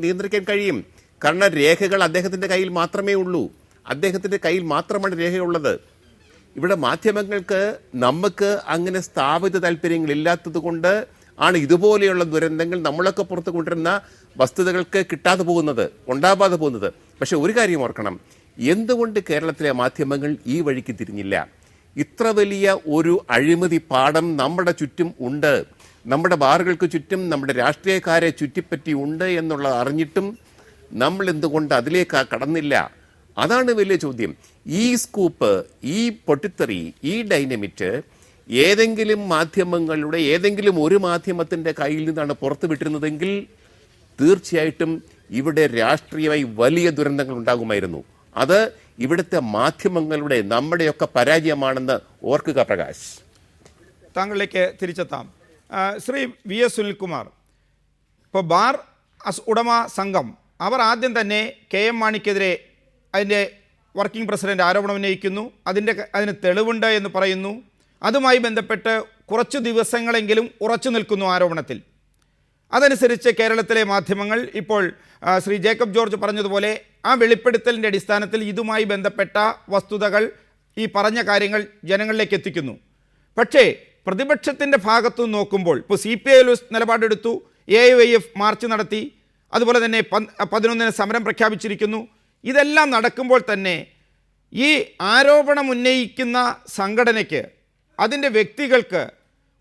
നിയന്ത്രിക്കാൻ കഴിയും. കാരണം രേഖകൾ അദ്ദേഹത്തിൻ്റെ കയ്യിൽ മാത്രമേ ഉള്ളൂ. അദ്ദേഹത്തിൻ്റെ കയ്യിൽ മാത്രമാണ് രേഖയുള്ളത്. ഇവിടെ മാധ്യമങ്ങൾക്ക്, നമുക്ക് അങ്ങനെ സ്ഥാപിത താല്പര്യങ്ങളില്ലാത്തത് കൊണ്ട് ആണ് ഇതുപോലെയുള്ള ദുരന്തങ്ങൾ നമ്മളൊക്കെ പുറത്തു കൊണ്ടിരുന്ന വസ്തുതകൾക്ക് ഉണ്ടാവാതെ പോകുന്നത്. പക്ഷെ ഒരു കാര്യം ഓർക്കണം, എന്തുകൊണ്ട് കേരളത്തിലെ മാധ്യമങ്ങൾ ഈ വഴിക്ക് തിരിഞ്ഞില്ല? ഇത്ര വലിയ ഒരു അഴിമതി പാഠം നമ്മുടെ ചുറ്റും ഉണ്ട്, നമ്മുടെ ബാറുകൾക്ക് ചുറ്റും നമ്മുടെ രാഷ്ട്രീയക്കാരെ ചുറ്റിപ്പറ്റി ഉണ്ട് എന്നുള്ളത് അറിഞ്ഞിട്ടും നമ്മൾ എന്തുകൊണ്ട് അതിലേക്ക് കടന്നില്ല? അതാണ് വലിയ ചോദ്യം. ഈ സ്കൂപ്പ്, ഈ പൊട്ടിത്തെറി, ഈ ഡൈനമിറ്റ് ഏതെങ്കിലും മാധ്യമങ്ങളുടെ, ഏതെങ്കിലും ഒരു മാധ്യമത്തിൻ്റെ കയ്യിൽ നിന്നാണ് പുറത്തു വിട്ടിരുന്നതെങ്കിൽ തീർച്ചയായിട്ടും ഇവിടെ രാഷ്ട്രീയമായി വലിയ ദുരന്തങ്ങൾ ഉണ്ടാകുമായിരുന്നു. അത് ഇവിടുത്തെ മാധ്യമങ്ങളുടെ, നമ്മുടെയൊക്കെ പരാജയമാണെന്ന് ഓർക്കുക പ്രകാശ്. താങ്കളിലേക്ക് തിരിച്ചെത്താം. ശ്രീ VS സുനിൽകുമാർ, ഇപ്പോൾ ബാർ ഉടമ സംഘം അവർ ആദ്യം തന്നെ KM മാണിക്കെതിരെ അതിൻ്റെ വർക്കിംഗ് പ്രസിഡന്റ് ആരോപണം ഉന്നയിക്കുന്നു. അതിന് തെളിവുണ്ട് എന്ന് പറയുന്നു. അതുമായി ബന്ധപ്പെട്ട് കുറച്ചു ദിവസങ്ങളെങ്കിലും ഉറച്ചു നിൽക്കുന്നു ആരോപണത്തിൽ. അതനുസരിച്ച് കേരളത്തിലെ മാധ്യമങ്ങൾ ഇപ്പോൾ ശ്രീ ജേക്കബ് ജോർജ് പറഞ്ഞതുപോലെ ആ വെളിപ്പെടുത്തലിൻ്റെ അടിസ്ഥാനത്തിൽ ഇതുമായി ബന്ധപ്പെട്ട വസ്തുതകൾ, ഈ പറഞ്ഞ കാര്യങ്ങൾ ജനങ്ങളിലേക്ക് എത്തിക്കുന്നു. പക്ഷേ പ്രതിപക്ഷത്തിൻ്റെ ഭാഗത്തു നോക്കുമ്പോൾ ഇപ്പോൾ CPI നിലപാടെടുത്തു, AIYF മാർച്ച് നടത്തി, അതുപോലെ തന്നെ 11-ന് സമരം പ്രഖ്യാപിച്ചിരിക്കുന്നു. ഇതെല്ലാം നടക്കുമ്പോൾ തന്നെ ഈ ആരോപണം ഉന്നയിക്കുന്ന സംഘടനയ്ക്ക്, അതിൻ്റെ വ്യക്തികൾക്ക്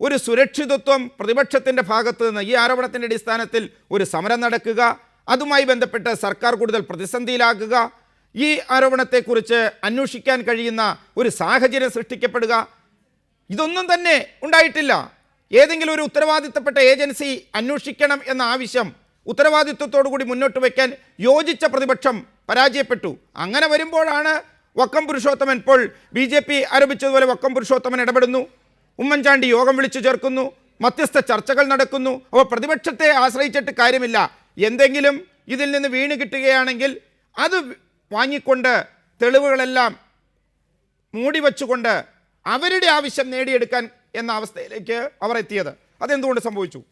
ഒരു സുരക്ഷിതത്വം പ്രതിപക്ഷത്തിൻ്റെ ഭാഗത്ത് നിന്ന് ഈ ആരോപണത്തിൻ്റെ അടിസ്ഥാനത്തിൽ ഒരു സമരം നടക്കുക, അതുമായി ബന്ധപ്പെട്ട് സർക്കാർ കൂടുതൽ പ്രതിസന്ധിയിലാക്കുക, ഈ ആരോപണത്തെക്കുറിച്ച് അന്വേഷിക്കാൻ കഴിയുന്ന ഒരു സാഹചര്യം സൃഷ്ടിക്കപ്പെടുക, ഇതൊന്നും തന്നെ ഉണ്ടായിട്ടില്ല. ഏതെങ്കിലും ഒരു ഉത്തരവാദിത്തപ്പെട്ട ഏജൻസി അന്വേഷിക്കണം എന്ന ആവശ്യം ഉത്തരവാദിത്വത്തോടു കൂടി മുന്നോട്ട് വയ്ക്കാൻ യോജിച്ച പ്രതിപക്ഷം പരാജയപ്പെട്ടു. അങ്ങനെ വരുമ്പോഴാണ് വക്കം പുരുഷോത്തമൻ, ഇപ്പോൾ BJP ആരോപിച്ചതുപോലെ വക്കം പുരുഷോത്തമൻ ഇടപെടുന്നു, ഉമ്മൻചാണ്ടി യോഗം വിളിച്ചു ചേർക്കുന്നു, മധ്യസ്ഥ ചർച്ചകൾ നടക്കുന്നു. അപ്പോൾ പ്രതിപക്ഷത്തെ ആശ്രയിച്ചിട്ട് കാര്യമില്ല. എന്തെങ്കിലും ഇതിൽ നിന്ന് വീണ് കിട്ടുകയാണെങ്കിൽ അത് വാങ്ങിക്കൊണ്ട് തെളിവുകളെല്ലാം മൂടി വച്ചുകൊണ്ട് അവരുടെ ആവശ്യം നേടിയെടുക്കാൻ എന്ന അവസ്ഥയിലേക്ക് അവർ എത്തിയത്. അതെന്തുകൊണ്ട് സംഭവിച്ചു?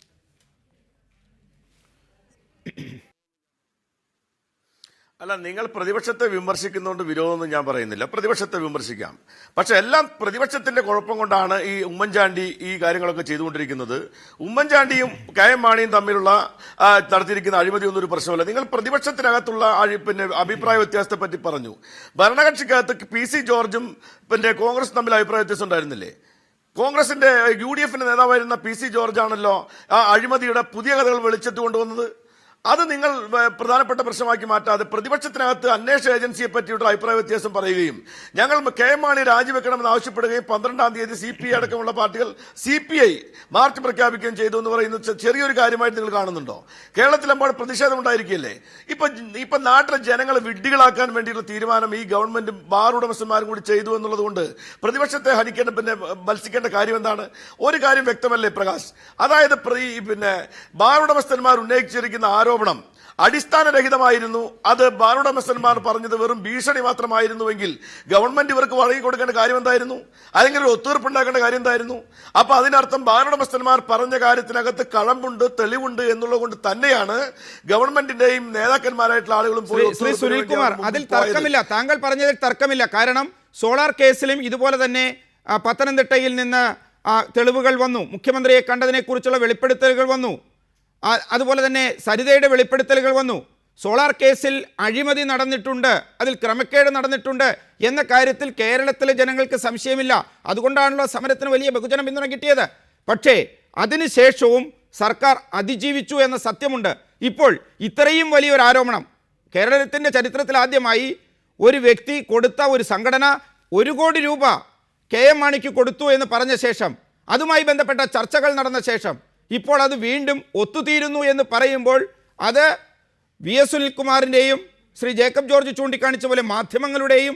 അല്ല, നിങ്ങൾ പ്രതിപക്ഷത്തെ വിമർശിക്കുന്നതുകൊണ്ട് വിരോധമൊന്നും ഞാൻ പറയുന്നില്ല. പ്രതിപക്ഷത്തെ വിമർശിക്കാം. പക്ഷെ എല്ലാം പ്രതിപക്ഷത്തിന്റെ കുഴപ്പം കൊണ്ടാണ് ഈ ഉമ്മൻചാണ്ടി ഈ കാര്യങ്ങളൊക്കെ ചെയ്തുകൊണ്ടിരിക്കുന്നത്. ഉമ്മൻചാണ്ടിയും KM മാണിയും തമ്മിലുള്ള നടത്തിയിരിക്കുന്ന അഴിമതിയൊന്നും ഒരു പ്രശ്നമല്ല. നിങ്ങൾ പ്രതിപക്ഷത്തിനകത്തുള്ള അഭിപ്രായ വ്യത്യാസത്തെ പറ്റി പറഞ്ഞു. ഭരണകക്ഷിക്കകത്ത് PC ജോർജും കോൺഗ്രസ് തമ്മിൽ അഭിപ്രായ വ്യത്യാസം ഉണ്ടായിരുന്നില്ലേ? കോൺഗ്രസിന്റെ UDF നേതാവായിരുന്ന PC ജോർജ് ആണല്ലോ ആ അഴിമതിയുടെ പുതിയ കഥകൾ വെളിച്ചത്ത് കൊണ്ടുവന്നത്. അത് നിങ്ങൾ പ്രധാനപ്പെട്ട പ്രശ്നമാക്കി മാറ്റാതെ പ്രതിപക്ഷത്തിനകത്ത് അന്വേഷണ ഏജൻസിയെ പറ്റിയുള്ള അഭിപ്രായ വ്യത്യാസം പറയുകയും ഞങ്ങൾ കെ.എം. മാണി രാജിവെക്കണമെന്ന് ആവശ്യപ്പെടുകയും 12-ാം തീയതി CPI അടക്കമുള്ള പാർട്ടികൾ CPI മാർച്ച് പ്രഖ്യാപിക്കുകയും ചെയ്തു എന്ന് പറയുന്നത് ചെറിയൊരു കാര്യമായിട്ട് നിങ്ങൾ കാണുന്നുണ്ടോ? കേരളത്തിലെമ്പാട് പ്രതിഷേധം ഉണ്ടായിരിക്കുകയല്ലേ? ഇപ്പൊ നാട്ടിലെ ജനങ്ങളെ വിഡ്ഢികളാക്കാൻ വേണ്ടിയുള്ള തീരുമാനം ഈ ഗവൺമെന്റും ബാർ ഉടമസ്ഥന്മാരും കൂടി ചെയ്തു എന്നുള്ളത് കൊണ്ട് പ്രതിപക്ഷത്തെ മത്സിക്കേണ്ട കാര്യം എന്താണ്? ഒരു കാര്യം വ്യക്തമല്ലേ പ്രകാശ്? അതായത് ബാർ ഉടമസ്ഥന്മാർ ഉന്നയിച്ചിരിക്കുന്ന ആരോപണം അടിസ്ഥാനരഹിതമായിരുന്നു. അത് ബാർ ഉടമസ്ഥന്മാർ പറഞ്ഞത് വെറും ഭീഷണി മാത്രമായിരുന്നുവെങ്കിൽ ഗവൺമെന്റ് ഇവർക്ക് വഴങ്ങി കൊടുക്കേണ്ട കാര്യം എന്തായിരുന്നു? അല്ലെങ്കിൽ ഒരു ഒത്തുതീർപ്പുണ്ടാക്കേണ്ട കാര്യം എന്തായിരുന്നു? അപ്പൊ അതിനർത്ഥം ബാർ ഉടമസ്ഥന്മാർ പറഞ്ഞ കാര്യത്തിനകത്ത് കളമ്പുണ്ട്, തെളിവുണ്ട് എന്നുള്ളത് കൊണ്ട് തന്നെയാണ് ഗവൺമെന്റിന്റെയും നേതാക്കന്മാരായിട്ടുള്ള ആളുകളും ശ്രീ സുനിൽകുമാർ, അതിൽ തർക്കമില്ല. താങ്കൾ പറഞ്ഞതിൽ തർക്കമില്ല. കാരണം സോളാർ കേസിലും ഇതുപോലെ തന്നെ പത്തനംതിട്ടയിൽ നിന്ന് തെളിവുകൾ വന്നു, മുഖ്യമന്ത്രിയെ കണ്ടതിനെക്കുറിച്ചുള്ള വെളിപ്പെടുത്തലുകൾ വന്നു, അതുപോലെ തന്നെ സരിതയുടെ വെളിപ്പെടുത്തലുകൾ വന്നു. സോളാർ കേസിൽ അഴിമതി നടന്നിട്ടുണ്ട്, അതിൽ ക്രമക്കേട് നടന്നിട്ടുണ്ട് എന്ന കാര്യത്തിൽ കേരളത്തിലെ ജനങ്ങൾക്ക് സംശയമില്ല. അതുകൊണ്ടാണല്ലോ സമരത്തിന് വലിയ ബഹുജന പിന്തുണ കിട്ടിയത്. പക്ഷേ അതിനുശേഷവും സർക്കാർ അതിജീവിച്ചു എന്ന സത്യമുണ്ട്. ഇപ്പോൾ ഇത്രയും വലിയൊരു ആരോപണം കേരളത്തിൻ്റെ ചരിത്രത്തിൽ ആദ്യമായി ഒരു വ്യക്തി കൊടുത്ത ഒരു സംഘടന 1 കോടി രൂപ K.M. മാണിക്ക് കൊടുത്തു എന്ന് പറഞ്ഞ ശേഷം, അതുമായി ബന്ധപ്പെട്ട ചർച്ചകൾ നടന്ന ശേഷം ഇപ്പോൾ അത് വീണ്ടും ഒത്തുതീരുന്നു എന്ന് പറയുമ്പോൾ അത് V.S. സുനിൽകുമാറിൻ്റെയും ശ്രീ ജേക്കബ് ജോർജ് ചൂണ്ടിക്കാണിച്ച പോലെ മാധ്യമങ്ങളുടെയും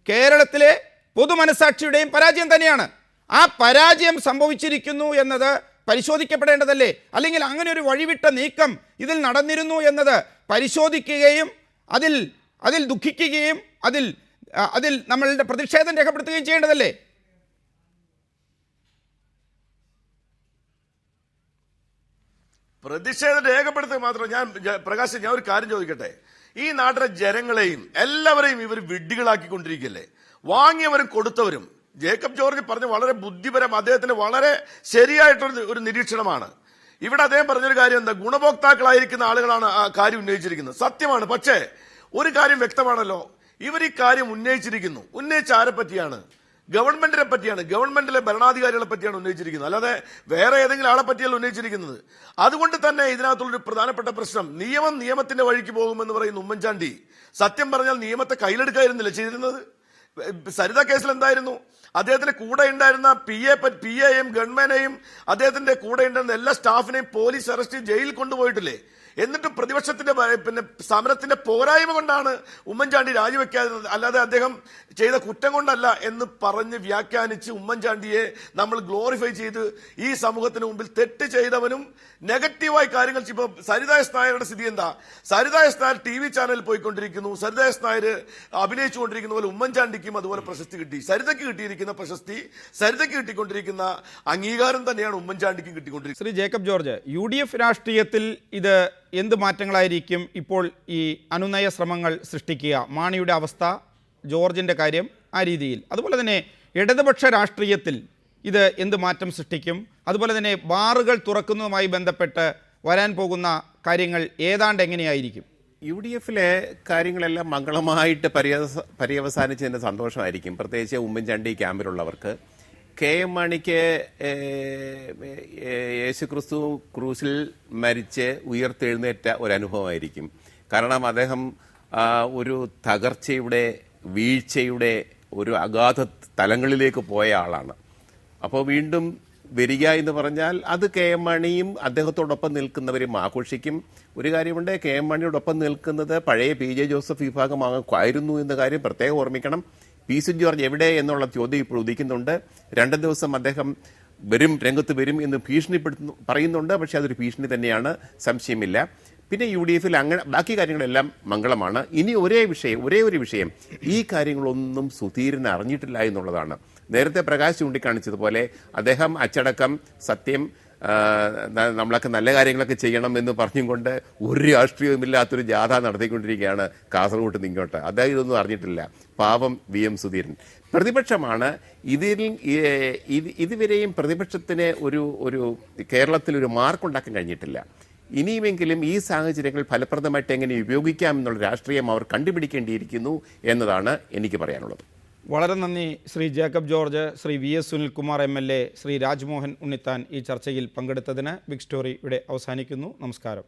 കേരളത്തിലെ പൊതുമനസാക്ഷിയുടെയും പരാജയം തന്നെയാണ്. ആ പരാജയം സംഭവിച്ചിരിക്കുന്നു എന്നത് പരിശോധിക്കപ്പെടേണ്ടതല്ലേ? അല്ലെങ്കിൽ അങ്ങനെ ഒരു വഴിവിട്ട നീക്കം ഇതിൽ നടന്നിരുന്നു എന്നത് പരിശോധിക്കുകയും അതിൽ ദുഃഖിക്കുകയും അതിൽ നമ്മളുടെ പ്രതിഷേധം രേഖപ്പെടുത്തുകയും ചെയ്യേണ്ടതല്ലേ? പ്രതിഷേധം രേഖപ്പെടുത്തുക മാത്രം. പ്രകാശ്, ഞാൻ ഒരു കാര്യം ചോദിക്കട്ടെ. ഈ നാട്ടിലെ ജനങ്ങളെയും എല്ലാവരെയും ഇവർ വിഡ്ഢികളാക്കിക്കൊണ്ടിരിക്കുകയല്ലേ? വാങ്ങിയവരും കൊടുത്തവരും. ജേക്കബ് ജോർജ് പറഞ്ഞ വളരെ ബുദ്ധിപരം, അദ്ദേഹത്തിന് വളരെ ശരിയായിട്ടൊരു നിരീക്ഷണമാണ്. ഇവിടെ അദ്ദേഹം പറഞ്ഞൊരു കാര്യം എന്താ? ഗുണഭോക്താക്കളായിരിക്കുന്ന ആളുകളാണ് ആ കാര്യം ഉന്നയിച്ചിരിക്കുന്നത്. സത്യമാണ്. പക്ഷേ ഒരു കാര്യം വ്യക്തമാണല്ലോ, ഇവർ ഈ കാര്യം ഉന്നയിച്ച ആരെ പറ്റിയാണ്? ഗവൺമെന്റിനെ പറ്റിയാണ്, ഗവൺമെന്റിലെ ഭരണാധികാരികളെ പറ്റിയാണ് ഉന്നയിച്ചിരിക്കുന്നത്, അല്ലാതെ വേറെ ഏതെങ്കിലും ആളെ പറ്റിയല്ല ഉന്നയിച്ചിരിക്കുന്നത്. അതുകൊണ്ട് തന്നെ ഇതിനകത്തുള്ളൊരു പ്രധാനപ്പെട്ട പ്രശ്നം, നിയമത്തിന്റെ വഴിക്ക് പോകുമെന്ന് പറയുന്ന ഉമ്മൻചാണ്ടി സത്യം പറഞ്ഞാൽ നിയമത്തെ കയ്യിലെടുക്കായിരുന്നില്ല ചെയ്തിരുന്നത്. സരിത കേസിൽ എന്തായിരുന്നു? അദ്ദേഹത്തിന്റെ കൂടെ ഉണ്ടായിരുന്ന PA-യെയും ഗവൺമെന്റിനെയും അദ്ദേഹത്തിന്റെ കൂടെ ഉണ്ടായിരുന്ന എല്ലാ സ്റ്റാഫിനെയും പോലീസ് അറസ്റ്റ് ചെയ്ത് ജയിലിൽ കൊണ്ടുപോയിട്ടില്ലേ? എന്നിട്ടും പ്രതിപക്ഷത്തിന്റെ സമരത്തിന്റെ പോരായ്മ കൊണ്ടാണ് ഉമ്മൻചാണ്ടി രാജിവെക്കാതെ, അല്ലാതെ അദ്ദേഹം ചെയ്ത കുറ്റം കൊണ്ടല്ല എന്ന് പറഞ്ഞ് വ്യാഖ്യാനിച്ച് ഉമ്മൻചാണ്ടിയെ നമ്മൾ ഗ്ലോറിഫൈ ചെയ്ത് ഈ സമൂഹത്തിന് മുമ്പിൽ തെറ്റ് ചെയ്തവനും നെഗറ്റീവായി കാര്യങ്ങൾ. ഇപ്പോൾ സരിത എസ് നായരുടെ സ്ഥിതി എന്താ? സരിത എസ് നായർ TV ചാനലിൽ പോയിക്കൊണ്ടിരിക്കുന്നു. സരിത എസ് നായർ അഭിനയിച്ചുകൊണ്ടിരിക്കുന്ന പോലെ ഉമ്മൻചാണ്ടിക്കും അതുപോലെ പ്രശസ്തി കിട്ടി. സരിതയ്ക്ക് കിട്ടിയിരിക്കുന്ന പ്രശസ്തി, സരിതയ്ക്ക് കിട്ടിക്കൊണ്ടിരിക്കുന്ന അംഗീകാരം തന്നെയാണ് ഉമ്മൻചാണ്ടിക്കും കിട്ടിക്കൊണ്ടിരിക്കുന്നത്. ശ്രീ ജേക്കബ് ജോർജ്, UDF രാഷ്ട്രീയത്തിൽ ഇത് എന്ത് മാറ്റങ്ങളായിരിക്കും ഇപ്പോൾ ഈ അനുനയ ശ്രമങ്ങൾ സൃഷ്ടിക്കുക? മാണിയുടെ അവസ്ഥ, ജോർജിൻ്റെ കാര്യം ആ രീതിയിൽ, അതുപോലെ തന്നെ ഇടതുപക്ഷ രാഷ്ട്രീയത്തിൽ ഇത് എന്ത് മാറ്റം സൃഷ്ടിക്കും? അതുപോലെ തന്നെ ബാറുകൾ തുറക്കുന്നതുമായി ബന്ധപ്പെട്ട് വരാൻ പോകുന്ന കാര്യങ്ങൾ ഏതാണ്ട് എങ്ങനെയായിരിക്കും? UDF-ലെ കാര്യങ്ങളെല്ലാം മംഗളമായിട്ട് പര്യവസാനിച്ചതിൻ്റെ സന്തോഷമായിരിക്കും. പ്രത്യേകിച്ച് ഉമ്മൻചാണ്ടി ക്യാമ്പിലുള്ളവർക്ക്. K.M. മാണിക്ക് യേശുക്രിസ്തു ക്രൂസിൽ മരിച്ച് ഉയർത്തെഴുന്നേറ്റ ഒരനുഭവമായിരിക്കും. കാരണം അദ്ദേഹം ഒരു തകർച്ചയുടെ, വീഴ്ചയുടെ ഒരു അഗാധ തലങ്ങളിലേക്ക് പോയ ആളാണ്. അപ്പോൾ വീണ്ടും വരിക എന്ന് പറഞ്ഞാൽ അത് K.M. മാണിയും അദ്ദേഹത്തോടൊപ്പം നിൽക്കുന്നവരും ആഘോഷിക്കും. ഒരു കാര്യമുണ്ട്, K.M. മാണിയോടൊപ്പം നിൽക്കുന്നത് പഴയ PJ ജോസഫ് വിഭാഗമായിരുന്നു എന്ന കാര്യം പ്രത്യേകം ഓർമ്മിക്കണം. PC ജോർജ് എവിടെ എന്നുള്ള ചോദ്യം ഇപ്പോൾ ഉദിക്കുന്നുണ്ട്. 2 ദിവസം അദ്ദേഹം രംഗത്ത് വരും എന്ന് പറയുന്നുണ്ട്. പക്ഷെ അതൊരു ഭീഷണി തന്നെയാണ്, സംശയമില്ല. പിന്നെ UDF-ൽ അങ്ങനെ ബാക്കി കാര്യങ്ങളെല്ലാം മംഗളമാണ്. ഇനി ഒരേ ഒരു വിഷയം, ഈ കാര്യങ്ങളൊന്നും സുധീരൻ അറിഞ്ഞിട്ടില്ല എന്നുള്ളതാണ്. നേരത്തെ പ്രകാശ് ചൂണ്ടിക്കാണിച്ചതുപോലെ അദ്ദേഹം അച്ചടക്കം, സത്യം, നമ്മളൊക്കെ നല്ല കാര്യങ്ങളൊക്കെ ചെയ്യണം എന്ന് പറഞ്ഞും കൊണ്ട് ഒരു രാഷ്ട്രീയവുമില്ലാത്തൊരു ജാഥ നടത്തിക്കൊണ്ടിരിക്കുകയാണ് കാസർഗോഡ് നിന്ന് ഇങ്ങോട്ട്. അദ്ദേഹം ഇതൊന്നും അറിഞ്ഞിട്ടില്ല. പാവം VM സുധീരൻ. പ്രതിപക്ഷമാണ് ഇതുവരെയും പ്രതിപക്ഷത്തിന് ഒരു കേരളത്തിൽ ഒരു മാർക്കുണ്ടാക്കാൻ കഴിഞ്ഞിട്ടില്ല. ഇനിയുമെങ്കിലും ഈ സാഹചര്യങ്ങൾ ഫലപ്രദമായിട്ട് എങ്ങനെ ഉപയോഗിക്കാം എന്നുള്ള രാഷ്ട്രീയം അവർ കണ്ടുപിടിക്കേണ്ടിയിരിക്കുന്നു എന്നതാണ് എനിക്ക് പറയാനുള്ളത്. വളരെ നന്ദി Shri Jacob George, Shri V.S. Sunilkumar MLA, Shri Rajmohan Unnithan ഈ ചർച്ചയിൽ പങ്കെടുത്തതിന്. ബിഗ് സ്റ്റോറി ഇവിടെ അവസാനിക്കുന്നു. നമസ്കാരം.